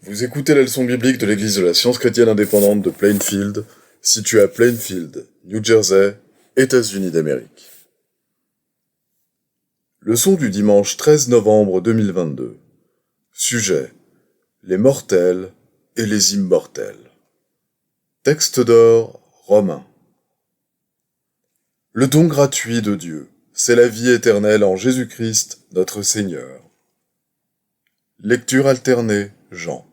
Vous écoutez la leçon biblique de l'Église de la Science chrétienne indépendante de Plainfield, située à Plainfield, New Jersey, États-Unis d'Amérique. Leçon du dimanche 13 novembre 2022. Sujet: les mortels et les immortels. Texte d'or, Romains. Le don gratuit de Dieu, c'est la vie éternelle en Jésus-Christ, notre Seigneur. Lecture alternée, Jean.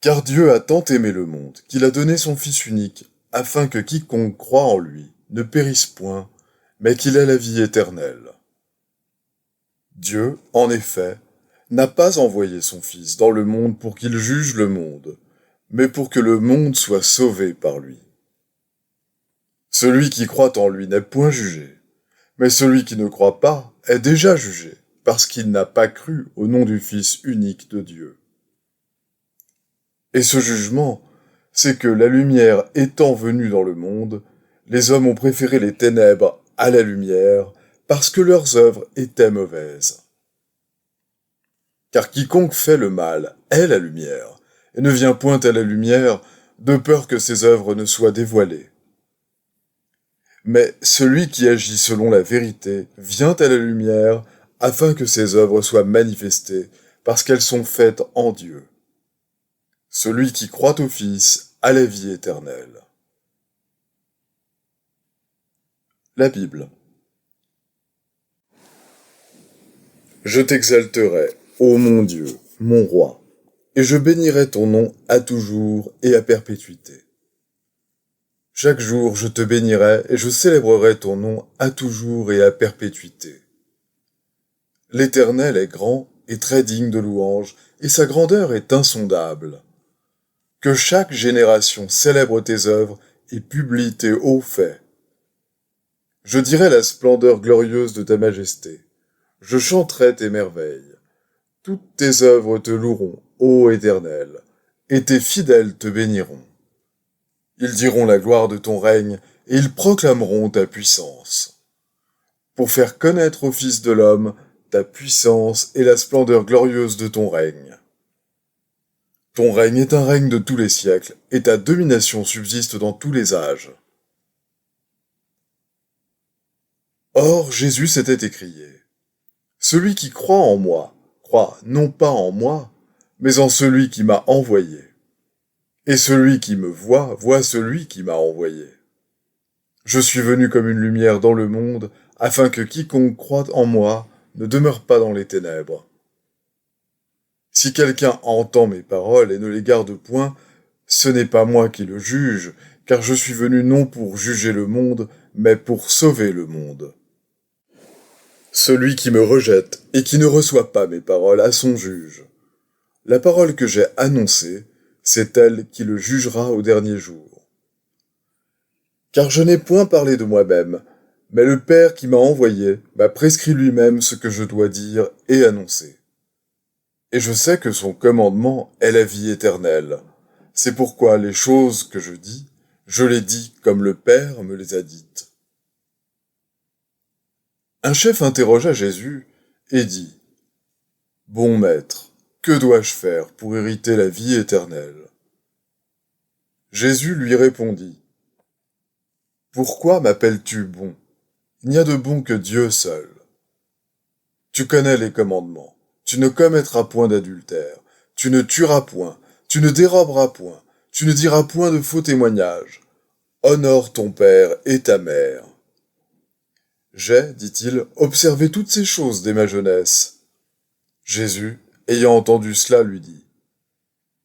Car Dieu a tant aimé le monde qu'il a donné son Fils unique, afin que quiconque croit en lui ne périsse point, mais qu'il ait la vie éternelle. Dieu, en effet, n'a pas envoyé son Fils dans le monde pour qu'il juge le monde, mais pour que le monde soit sauvé par lui. Celui qui croit en lui n'est point jugé, mais celui qui ne croit pas est déjà jugé, parce qu'il n'a pas cru au nom du Fils unique de Dieu. Et ce jugement, c'est que la lumière étant venue dans le monde, les hommes ont préféré les ténèbres à la lumière, parce que leurs œuvres étaient mauvaises. Car quiconque fait le mal est la lumière, et ne vient point à la lumière, de peur que ses œuvres ne soient dévoilées. Mais celui qui agit selon la vérité vient à la lumière, afin que ses œuvres soient manifestées, parce qu'elles sont faites en Dieu. Celui qui croit au Fils a la vie éternelle. La Bible. Je t'exalterai, ô mon Dieu, mon roi, et je bénirai ton nom à toujours et à perpétuité. Chaque jour je te bénirai et je célébrerai ton nom à toujours et à perpétuité. L'Éternel est grand et très digne de louange, et sa grandeur est insondable. Que chaque génération célèbre tes œuvres et publie tes hauts faits. Je dirai la splendeur glorieuse de ta majesté. Je chanterai tes merveilles. Toutes tes œuvres te loueront, ô Éternel, et tes fidèles te béniront. Ils diront la gloire de ton règne, et ils proclameront ta puissance. Pour faire connaître au Fils de l'homme ta puissance et la splendeur glorieuse de ton règne. Ton règne est un règne de tous les siècles, et ta domination subsiste dans tous les âges. Or Jésus s'était écrié: Celui qui croit en moi, croit non pas en moi, mais en celui qui m'a envoyé. Et celui qui me voit, voit celui qui m'a envoyé. Je suis venu comme une lumière dans le monde, afin que quiconque croit en moi ne demeure pas dans les ténèbres. Si quelqu'un entend mes paroles et ne les garde point, ce n'est pas moi qui le juge, car je suis venu non pour juger le monde, mais pour sauver le monde. Celui qui me rejette et qui ne reçoit pas mes paroles a son juge. La parole que j'ai annoncée, c'est elle qui le jugera au dernier jour. Car je n'ai point parlé de moi-même, mais le Père qui m'a envoyé m'a prescrit lui-même ce que je dois dire et annoncer. Et je sais que son commandement est la vie éternelle. C'est pourquoi les choses que je dis, je les dis comme le Père me les a dites. Un chef interrogea Jésus et dit: Bon maître, que dois-je faire pour hériter la vie éternelle? Jésus lui répondit: Pourquoi m'appelles-tu bon? Il n'y a de bon que Dieu seul. Tu connais les commandements. Tu ne commettras point d'adultère. Tu ne tueras point. Tu ne déroberas point. Tu ne diras point de faux témoignages. Honore ton père et ta mère. J'ai, dit-il, observé toutes ces choses dès ma jeunesse. Jésus, ayant entendu cela, lui dit: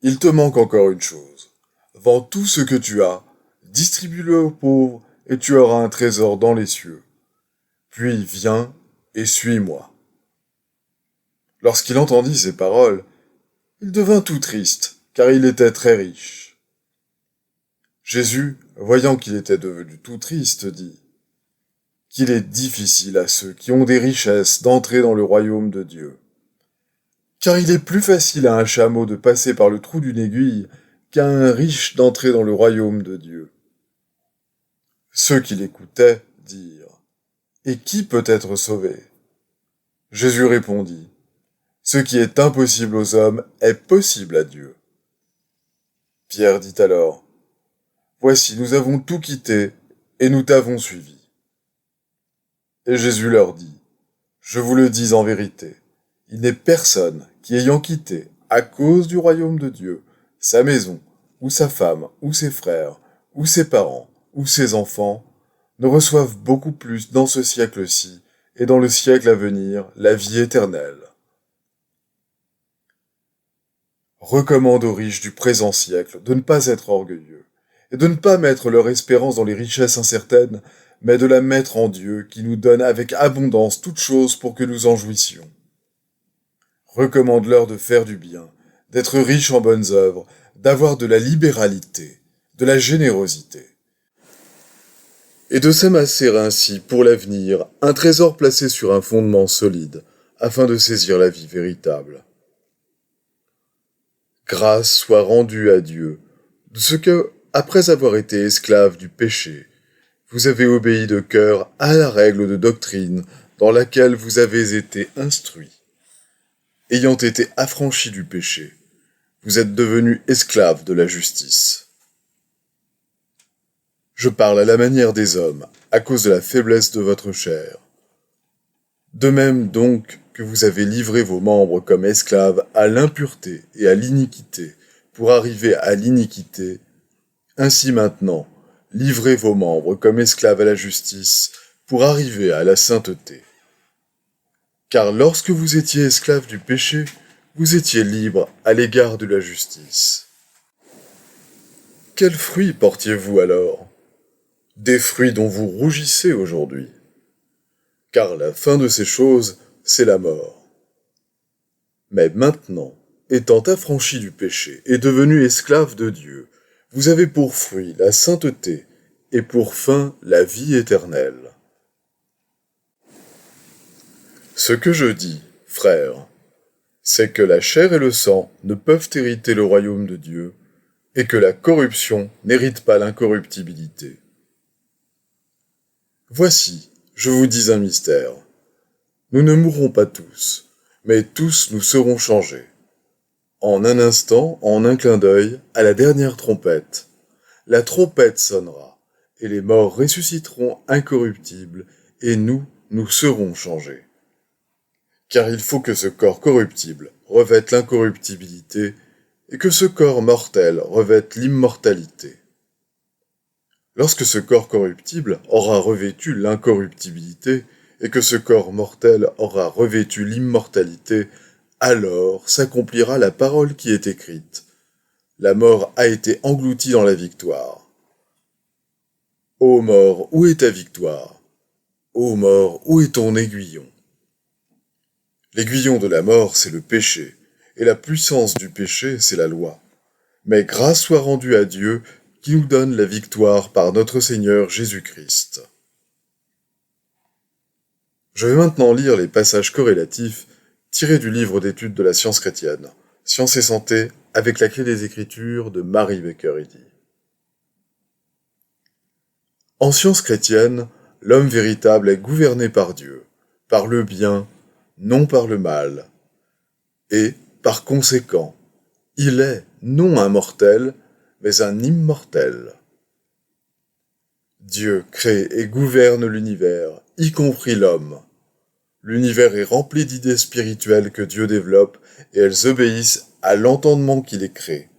Il te manque encore une chose. Vends tout ce que tu as, distribue-le aux pauvres, et tu auras un trésor dans les cieux. Puis viens et suis-moi. Lorsqu'il entendit ces paroles, il devint tout triste, car il était très riche. Jésus, voyant qu'il était devenu tout triste, dit: Qu'il est difficile à ceux qui ont des richesses d'entrer dans le royaume de Dieu. Car il est plus facile à un chameau de passer par le trou d'une aiguille qu'à un riche d'entrer dans le royaume de Dieu. Ceux qui l'écoutaient dirent: Et qui peut être sauvé? Jésus répondit: Ce qui est impossible aux hommes est possible à Dieu. Pierre dit alors, Voici, nous avons tout quitté, et nous t'avons suivi. Et Jésus leur dit, Je vous le dis en vérité, il n'est personne qui ayant quitté, à cause du royaume de Dieu, sa maison, ou sa femme, ou ses frères, ou ses parents, ou ses enfants, ne reçoivent beaucoup plus dans ce siècle-ci, et dans le siècle à venir, la vie éternelle. Recommande aux riches du présent siècle de ne pas être orgueilleux, et de ne pas mettre leur espérance dans les richesses incertaines, mais de la mettre en Dieu qui nous donne avec abondance toutes choses pour que nous en jouissions. Recommande-leur de faire du bien, d'être riches en bonnes œuvres, d'avoir de la libéralité, de la générosité, et de s'amasser ainsi pour l'avenir un trésor placé sur un fondement solide, afin de saisir la vie véritable. Grâce soit rendue à Dieu, de ce que, après avoir été esclaves du péché, vous avez obéi de cœur à la règle de doctrine dans laquelle vous avez été instruits. Ayant été affranchis du péché, vous êtes devenus esclaves de la justice. Je parle à la manière des hommes, à cause de la faiblesse de votre chair. De même donc que vous avez livré vos membres comme esclaves à l'impureté et à l'iniquité, pour arriver à l'iniquité, ainsi maintenant, livrez vos membres comme esclaves à la justice, pour arriver à la sainteté. Car lorsque vous étiez esclaves du péché, vous étiez libres à l'égard de la justice. Quels fruits portiez-vous alors ? Des fruits dont vous rougissez aujourd'hui. Car la fin de ces choses, c'est la mort. Mais maintenant, étant affranchis du péché et devenus esclaves de Dieu, vous avez pour fruit la sainteté et pour fin la vie éternelle. Ce que je dis, frères, c'est que la chair et le sang ne peuvent hériter le royaume de Dieu, et que la corruption n'hérite pas l'incorruptibilité. Voici, je vous dis un mystère. Nous ne mourrons pas tous, mais tous nous serons changés. En un instant, en un clin d'œil, à la dernière trompette. La trompette sonnera, et les morts ressusciteront incorruptibles, et nous serons changés. Car il faut que ce corps corruptible revête l'incorruptibilité, et que ce corps mortel revête l'immortalité. Lorsque ce corps corruptible aura revêtu l'incorruptibilité, et que ce corps mortel aura revêtu l'immortalité, alors s'accomplira la parole qui est écrite. La mort a été engloutie dans la victoire. Ô mort, où est ta victoire ? Ô mort, où est ton aiguillon ? L'aiguillon de la mort, c'est le péché, et la puissance du péché, c'est la loi. Mais grâce soit rendue à Dieu, qui nous donne la victoire par notre Seigneur Jésus-Christ. Je vais maintenant lire les passages corrélatifs tirés du livre d'études de la science chrétienne, Science et santé, avec la clé des Écritures de Mary Baker Eddy. En science chrétienne, l'homme véritable est gouverné par Dieu, par le bien, non par le mal. Et, par conséquent, il est non un mortel, mais un immortel. Dieu crée et gouverne l'univers, y compris l'homme. L'univers est rempli d'idées spirituelles que Dieu développe et elles obéissent à l'entendement qui les crée.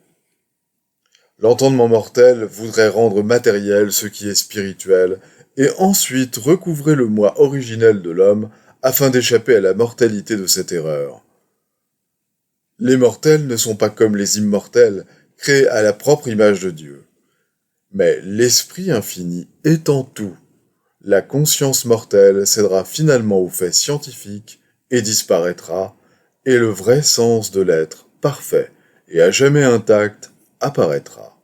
L'entendement mortel voudrait rendre matériel ce qui est spirituel et ensuite recouvrer le moi originel de l'homme afin d'échapper à la mortalité de cette erreur. Les mortels ne sont pas comme les immortels, créés à la propre image de Dieu. Mais l'esprit infini étant tout, la conscience mortelle cédera finalement aux faits scientifiques et disparaîtra, et le vrai sens de l'être parfait et à jamais intact apparaîtra.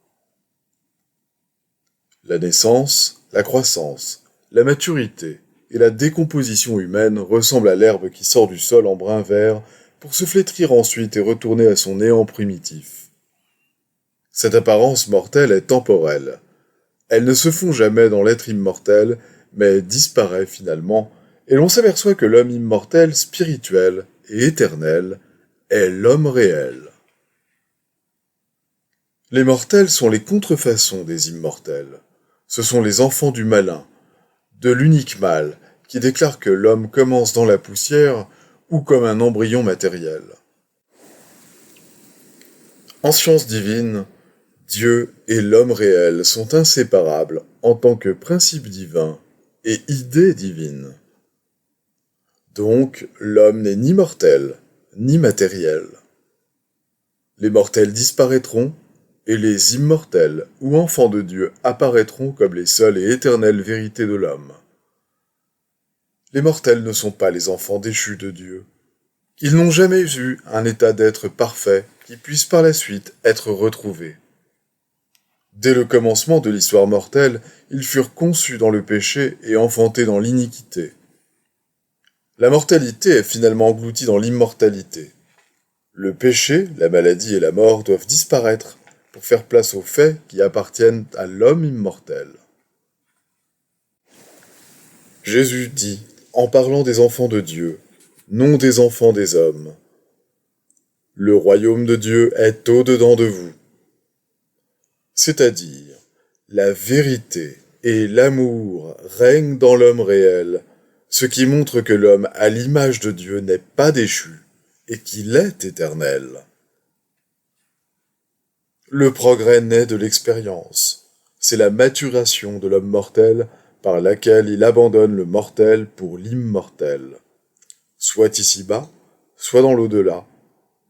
La naissance, la croissance, la maturité et la décomposition humaine ressemblent à l'herbe qui sort du sol en brun vert pour se flétrir ensuite et retourner à son néant primitif. Cette apparence mortelle est temporelle. Elle ne se fond jamais dans l'être immortel, mais disparaît finalement, et l'on s'aperçoit que l'homme immortel, spirituel et éternel est l'homme réel. Les mortels sont les contrefaçons des immortels. Ce sont les enfants du malin, de l'unique mal, qui déclare que l'homme commence dans la poussière ou comme un embryon matériel. En science divine, Dieu et l'homme réel sont inséparables en tant que principe divin et idée divine. Donc, l'homme n'est ni mortel, ni matériel. Les mortels disparaîtront, et les immortels ou enfants de Dieu apparaîtront comme les seules et éternelles vérités de l'homme. Les mortels ne sont pas les enfants déchus de Dieu. Ils n'ont jamais eu un état d'être parfait qui puisse par la suite être retrouvé. Dès le commencement de l'histoire mortelle, ils furent conçus dans le péché et enfantés dans l'iniquité. La mortalité est finalement engloutie dans l'immortalité. Le péché, la maladie et la mort doivent disparaître pour faire place aux faits qui appartiennent à l'homme immortel. Jésus dit, en parlant des enfants de Dieu, non des enfants des hommes. Le royaume de Dieu est au-dedans de vous. C'est-à-dire, la vérité et l'amour règnent dans l'homme réel, ce qui montre que l'homme à l'image de Dieu n'est pas déchu et qu'il est éternel. Le progrès naît de l'expérience. C'est la maturation de l'homme mortel par laquelle il abandonne le mortel pour l'immortel. Soit ici-bas, soit dans l'au-delà,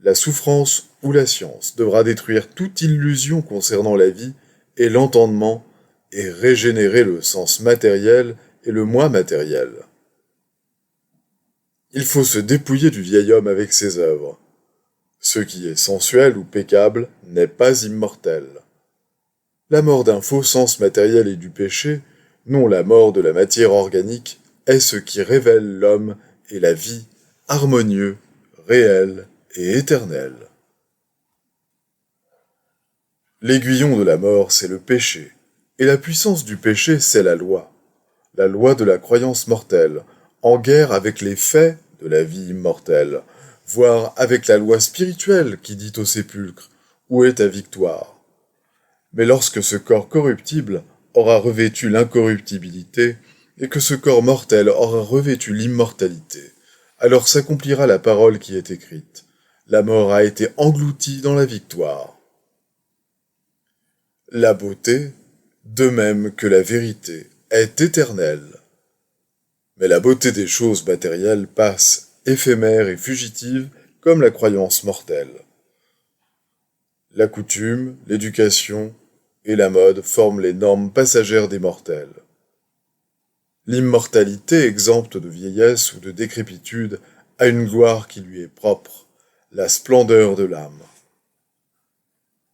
la souffrance ou la science devra détruire toute illusion concernant la vie et l'entendement et régénérer le sens matériel et le moi matériel. Il faut se dépouiller du vieil homme avec ses œuvres. Ce qui est sensuel ou peccable n'est pas immortel. La mort d'un faux sens matériel et du péché, non la mort de la matière organique, est ce qui révèle l'homme et la vie harmonieux, réel et éternel. L'aiguillon de la mort, c'est le péché, et la puissance du péché, c'est la loi de la croyance mortelle, en guerre avec les faits de la vie immortelle, voire avec la loi spirituelle qui dit au sépulcre « Où est ta victoire ?» Mais lorsque ce corps corruptible aura revêtu l'incorruptibilité, et que ce corps mortel aura revêtu l'immortalité, alors s'accomplira la parole qui est écrite. La mort a été engloutie dans la victoire. La beauté, de même que la vérité, est éternelle. Mais la beauté des choses matérielles passe, éphémère et fugitive, comme la croyance mortelle. La coutume, l'éducation et la mode forment les normes passagères des mortels. L'immortalité, exempte de vieillesse ou de décrépitude, a une gloire qui lui est propre, la splendeur de l'âme.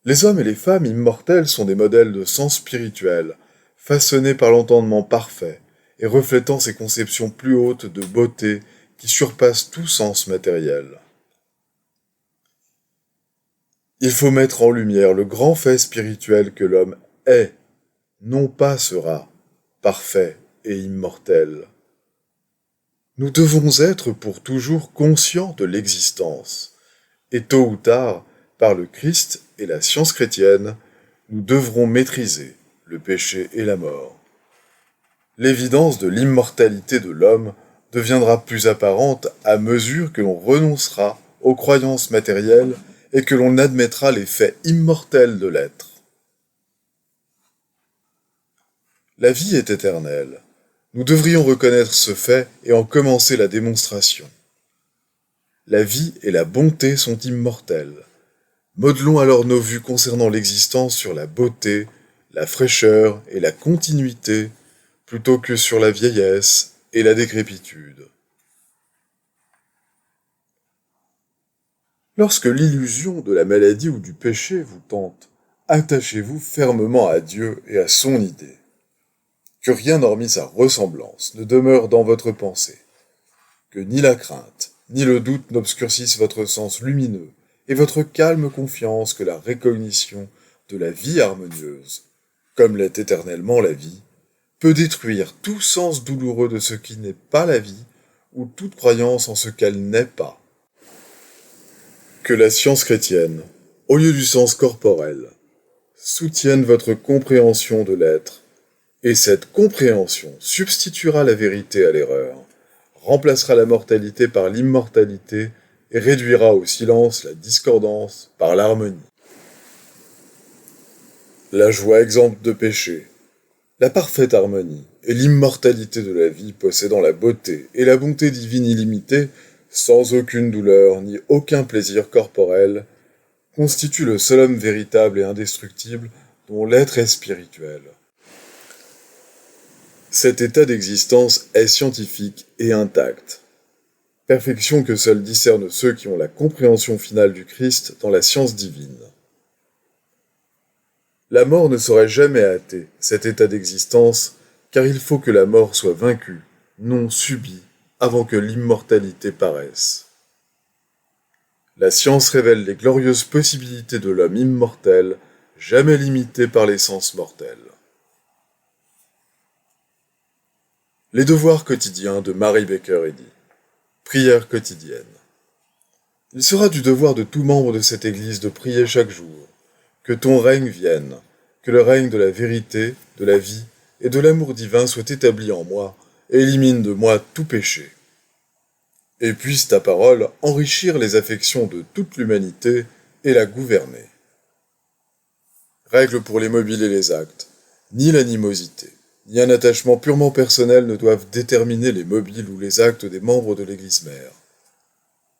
Les hommes et les femmes immortels sont des modèles de sens spirituel, façonnés par l'entendement parfait et reflétant ces conceptions plus hautes de beauté qui surpassent tout sens matériel. Il faut mettre en lumière le grand fait spirituel que l'homme est, non pas sera, parfait et immortel. Nous devons être pour toujours conscients de l'existence, et tôt ou tard, par le Christ et la science chrétienne, nous devrons maîtriser le péché et la mort. L'évidence de l'immortalité de l'homme deviendra plus apparente à mesure que l'on renoncera aux croyances matérielles et que l'on admettra les faits immortels de l'être. La vie est éternelle. Nous devrions reconnaître ce fait et en commencer la démonstration. La vie et la bonté sont immortelles. Modelons alors nos vues concernant l'existence sur la beauté, la fraîcheur et la continuité, plutôt que sur la vieillesse et la décrépitude. Lorsque l'illusion de la maladie ou du péché vous tente, attachez-vous fermement à Dieu et à son idée. Que rien hormis sa ressemblance ne demeure dans votre pensée. Que ni la crainte, ni le doute n'obscurcissent votre sens lumineux et votre calme confiance que la recognition de la vie harmonieuse, comme l'est éternellement la vie, peut détruire tout sens douloureux de ce qui n'est pas la vie ou toute croyance en ce qu'elle n'est pas. Que la science chrétienne, au lieu du sens corporel, soutienne votre compréhension de l'être, et cette compréhension substituera la vérité à l'erreur, remplacera la mortalité par l'immortalité et réduira au silence la discordance par l'harmonie. La joie exempte de péché, la parfaite harmonie et l'immortalité de la vie possédant la beauté et la bonté divine illimitée, sans aucune douleur ni aucun plaisir corporel, constituent le seul homme véritable et indestructible dont l'être est spirituel. Cet état d'existence est scientifique et intact. Perfection que seuls discernent ceux qui ont la compréhension finale du Christ dans la science divine. La mort ne saurait jamais hâter cet état d'existence, car il faut que la mort soit vaincue, non subie, avant que l'immortalité paraisse. La science révèle les glorieuses possibilités de l'homme immortel, jamais limité par les sens mortels. Les devoirs quotidiens de Mary Baker Eddy. Prière quotidienne. Il sera du devoir de tout membre de cette Église de prier chaque jour. Que ton règne vienne, que le règne de la vérité, de la vie et de l'amour divin soit établi en moi et élimine de moi tout péché. Et puisse ta parole enrichir les affections de toute l'humanité et la gouverner. Règle pour les mobiles et les actes. Ni l'animosité, ni un attachement purement personnel ne doivent déterminer les mobiles ou les actes des membres de l'Église mère.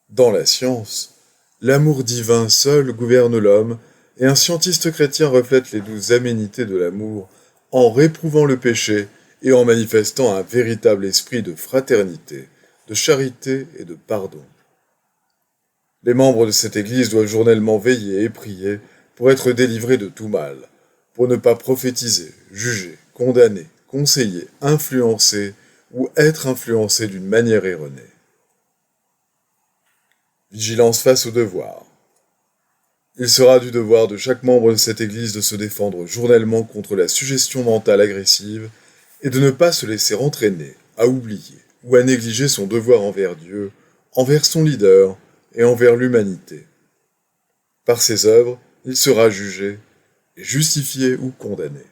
Dans la science, l'amour divin seul gouverne l'homme, et un scientiste chrétien reflète les douces aménités de l'amour en réprouvant le péché et en manifestant un véritable esprit de fraternité, de charité et de pardon. Les membres de cette Église doivent journellement veiller et prier pour être délivrés de tout mal, pour ne pas prophétiser, juger, condamner, conseiller, influencer ou être influencés d'une manière erronée. Vigilance face au devoir. Il sera du devoir de chaque membre de cette Église de se défendre journellement contre la suggestion mentale agressive et de ne pas se laisser entraîner à oublier ou à négliger son devoir envers Dieu, envers son leader et envers l'humanité. Par ses œuvres, il sera jugé et justifié ou condamné.